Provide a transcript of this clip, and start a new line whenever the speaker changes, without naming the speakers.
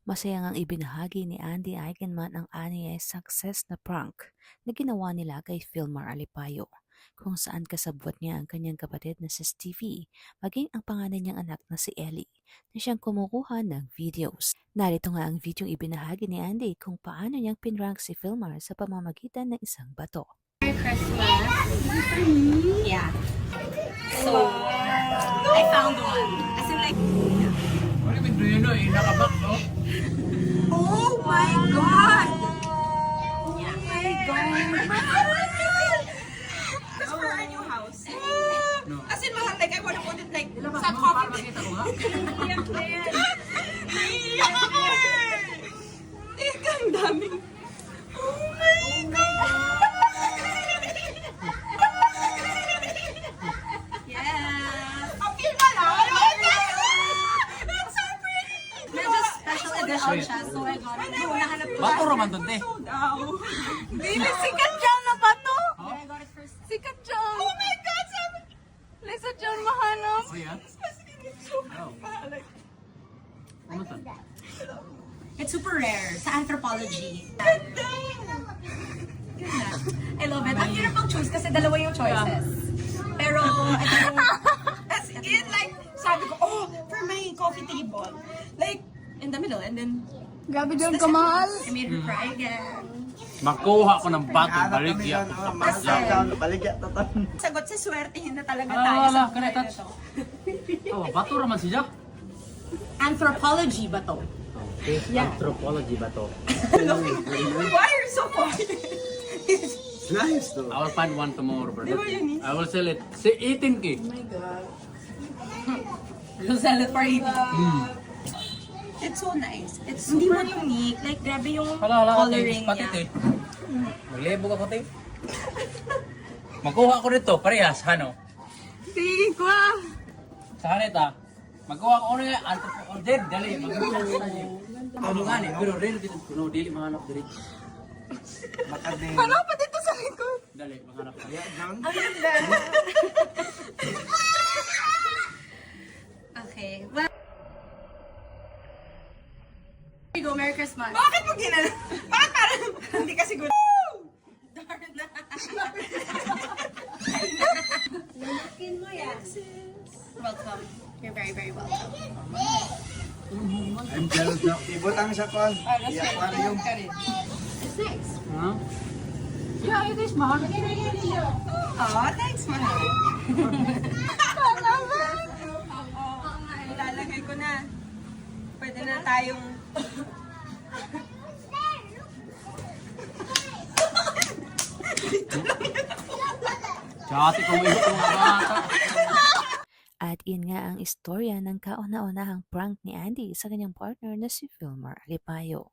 Masaya ngang ibinahagi ni Andy Eigenman ang anyay success na prank na ginawa nila kay Filmar Alipayo, kung saan kasabwat niya ang kanyang kapatid na si Stevie, maging ang panganay niyang anak na si Ellie, na siyang kumukuha ng videos. Narito nga ang videong ibinahagi ni Andy kung paano niyang pinrank si Filmar sa pamamagitan ng isang bato.
Merry Christmas. Yeah. So, I found one. As in like,
What do you know? Nakabak, no?
oh my God! Yeah. Oh my God! Because for our new house.
No.
As in, mahal, like, I want to put it like, sa coffee.
Makita ko nga.
Iyak na yan. Iyak ako eh! Iyak ang daming. Oh my God! Yes! Ang cute na lang! It's so pretty! Medyo special edition siya, so I got it. Nung nahanap ko
Bato raman dun, te.
Dili, sikat dyan na ba to?
Huh?
I got it first. Sikat dyan! Oh my God! Sabi! Lisa dyan mahanap.
Oh, yeah? Oh. Ano to?
It's super rare sa anthropology. I love it. Ang hirap ang choose kasi dalawa yung choices. Pero, ito yung... As in, like, sabi ko, oh, for my coffee table. Like, in the middle, and then...
Grabe dyan kamahal.
I made her cry again.
Makuha ko ng bato, baligya.
Baligya toton.
Sagot sa swertihin na talaga
Ah,
tayo
wala,
sa
kana
buhay
touch.
na to.
Oh, bato raman siya.
Anthropology ba to?
Yeah. Anthropology ba to?
Why are you so quiet?
It's nice though.
I will find one tomorrow, bro.
Di ba yun eh?
I will sell it. 18K.
You'll sell it for 80. It's so nice. It's super unique. Like, grabe yung
Hala,
coloring
pati,
niya.
te. Maglibog ako, te. Magkuha ko nito, parehas, ano?
Sige ko ah.
Sa kanita, magkuha ko na yan. Dali, magkuha ko na yan. Ano nga ni, pero real dito, kuno, dili mahanap diri.
Makading.
Ano pa dito sa likod?
Dali, mahanap ka.
Ang ganda. Okay. Well, here you go. Merry Christmas. Bakit mo ginala? Bakit parang hindi ka siguro? Darn na. Lalakin mo yan. Welcome. You're very, very welcome.
I'm jealous na. Ibutang siya ko. Iya aquarium.
It's nice.
Ha? Yeah, it is mahal.
Oh, thanks, mahal. Ilalagay ko na. Pwede na tayong...
Tsaka ko mo ito mga bata.
At yun nga ang istorya ng kauna-unahang prank ni Andy sa kanyang partner na si Filmar Alipayo.